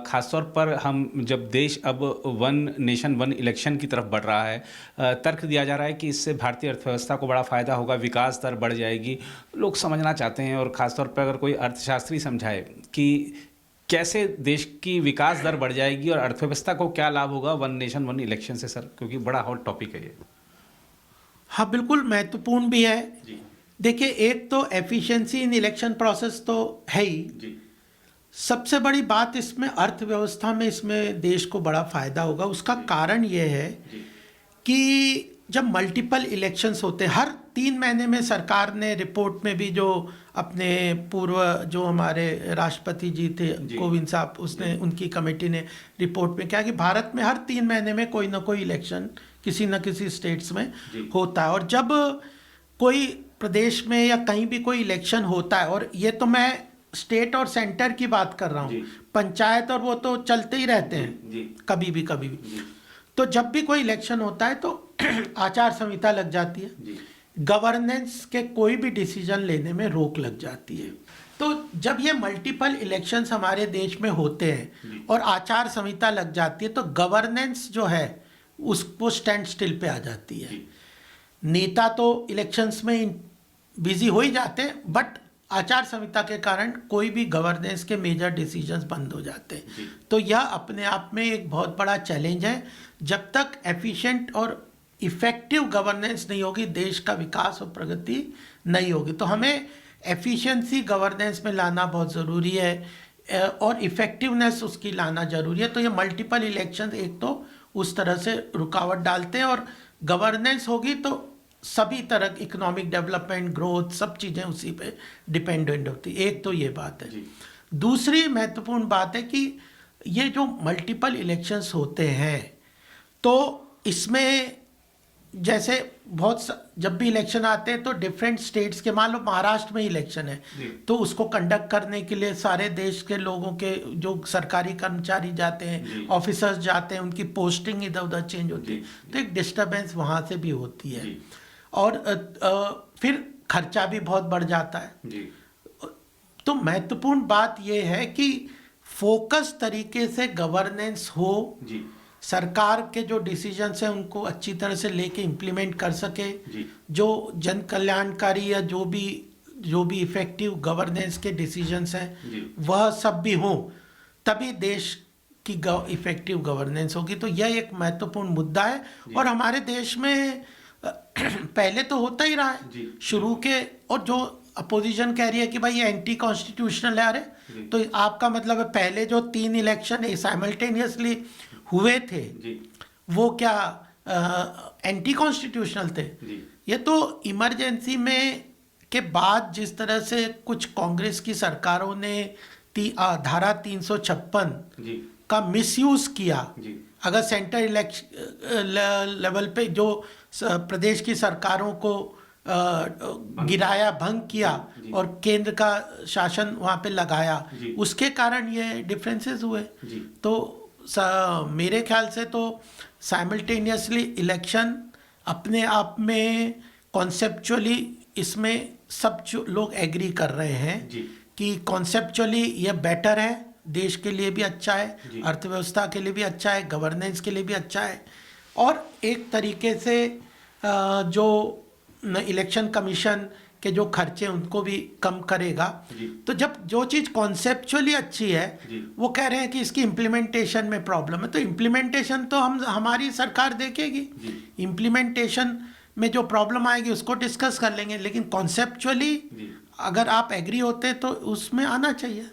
खासतौर पर हम जब देश अब वन नेशन वन इलेक्शन की तरफ बढ़ रहा है, तर्क दिया जा रहा है कि इससे भारतीय अर्थव्यवस्था को बड़ा फ़ायदा होगा, विकास दर बढ़ जाएगी। लोग समझना चाहते हैं और ख़ासतौर पर अगर कोई अर्थशास्त्री समझाए कि कैसे देश की विकास दर बढ़ जाएगी और अर्थव्यवस्था को क्या लाभ होगा वन नेशन वन इलेक्शन से सर, क्योंकि बड़ा हॉट टॉपिक है ये। हाँ, बिल्कुल महत्वपूर्ण भी है। जी। देखिए, एक तो एफिशिएंसी इन इलेक्शन प्रोसेस तो है ही। जी। सबसे बड़ी बात इसमें अर्थव्यवस्था में इसमें देश को बड़ा फायदा होगा। उसका कारण ये है कि जब मल्टीपल इलेक्शंस होते हैं, हर 3 महीने में सरकार ने रिपोर्ट में भी जो अपने पूर्व जो हमारे राष्ट्रपति जी थे कोविंद साहब, उसने उनकी कमेटी ने रिपोर्ट में कहा कि भारत में हर 3 महीने में कोई ना कोई इलेक्शन किसी न किसी स्टेट्स में होता है। और जब कोई प्रदेश में या कहीं भी कोई इलेक्शन होता है, और ये तो मैं स्टेट और सेंटर की बात कर रहा हूँ, पंचायत और वो तो चलते ही रहते हैं कभी भी। तो जब भी कोई इलेक्शन होता है तो आचार संहिता लग जाती है, गवर्नेंस के कोई भी डिसीजन लेने में रोक लग जाती है। तो जब ये मल्टीपल इलेक्शंस हमारे देश में होते हैं और आचार संहिता लग जाती है तो गवर्नेंस जो है उसको स्टैंड स्टिल पे आ जाती है। नेता तो इलेक्शंस में बिजी हो ही जाते हैं, बट आचार संहिता के कारण कोई भी गवर्नेंस के मेजर डिसीजंस बंद हो जाते हैं। तो यह अपने आप में एक बहुत बड़ा चैलेंज है। जब तक एफिशिएंट और इफेक्टिव गवर्नेंस नहीं होगी, देश का विकास और प्रगति नहीं होगी। तो हमें एफिशिएंसी गवर्नेंस में लाना बहुत ज़रूरी है और इफ़ेक्टिवनेस उसकी लाना ज़रूरी है। तो ये मल्टीपल इलेक्शन एक तो उस तरह से रुकावट डालते हैं, और गवर्नेंस होगी तो सभी तरह इकोनॉमिक डेवलपमेंट, ग्रोथ, सब चीज़ें उसी पे डिपेंडेंट होती है। एक तो ये बात है। दूसरी महत्वपूर्ण बात है कि ये जो मल्टीपल इलेक्शंस होते हैं तो इसमें जैसे जब भी इलेक्शन आते हैं तो डिफरेंट स्टेट्स के, मान लो महाराष्ट्र में इलेक्शन है तो उसको कंडक्ट करने के लिए सारे देश के लोगों के जो सरकारी कर्मचारी जाते हैं, ऑफिसर्स जाते हैं, उनकी पोस्टिंग इधर उधर चेंज होती है, तो एक डिस्टर्बेंस वहाँ से भी होती है। और फिर खर्चा भी बहुत बढ़ जाता है। तो महत्वपूर्ण बात यह है कि फोकस तरीके से गवर्नेंस हो, सरकार के जो डिसीजंस हैं उनको अच्छी तरह से लेके इम्प्लीमेंट कर सके, जो जन कल्याणकारी या जो भी इफेक्टिव गवर्नेंस के डिसीजंस हैं वह सब भी हों, तभी देश की इफेक्टिव गवर्नेंस होगी। तो यह एक महत्वपूर्ण मुद्दा है और हमारे देश में पहले तो होता ही रहा है शुरू के। और जो अपोजिशन कह रही है कि भाई ये एंटी कॉन्स्टिट्यूशनल है, अरे तो आपका मतलब है पहले जो 3 इलेक्शन साइमल्टेनियसली हुए थे वो क्या एंटी कॉन्स्टिट्यूशनल थे? ये तो इमरजेंसी में के बाद जिस तरह से कुछ कांग्रेस की सरकारों ने धारा 356 का मिसयूज किया, अगर सेंटर इलेक्शन लेवल पे जो प्रदेश की सरकारों को गिराया, भंग किया और केंद्र का शासन वहाँ पे लगाया, उसके कारण ये डिफरेंसेस हुए। तो मेरे ख्याल से तो साइमल्टेनियसली इलेक्शन अपने आप में कॉन्सेप्चुअली इसमें सब लोग एग्री कर रहे हैं कि कॉन्सेप्चुअली ये बेटर है, देश के लिए भी अच्छा है, अर्थव्यवस्था के लिए भी अच्छा है, गवर्नेंस के लिए भी अच्छा है, और एक तरीके से जो इलेक्शन कमीशन के जो खर्चे उनको भी कम करेगा। तो जब जो चीज़ कॉन्सेप्चुअली अच्छी है, वो कह रहे हैं कि इसकी इम्प्लीमेंटेशन में प्रॉब्लम है, तो इम्प्लीमेंटेशन तो हमारी सरकार देखेगी, इम्प्लीमेंटेशन में जो प्रॉब्लम आएगी उसको डिस्कस कर लेंगे, लेकिन कॉन्सेप्चुअली अगर आप एग्री होते तो उसमें आना चाहिए।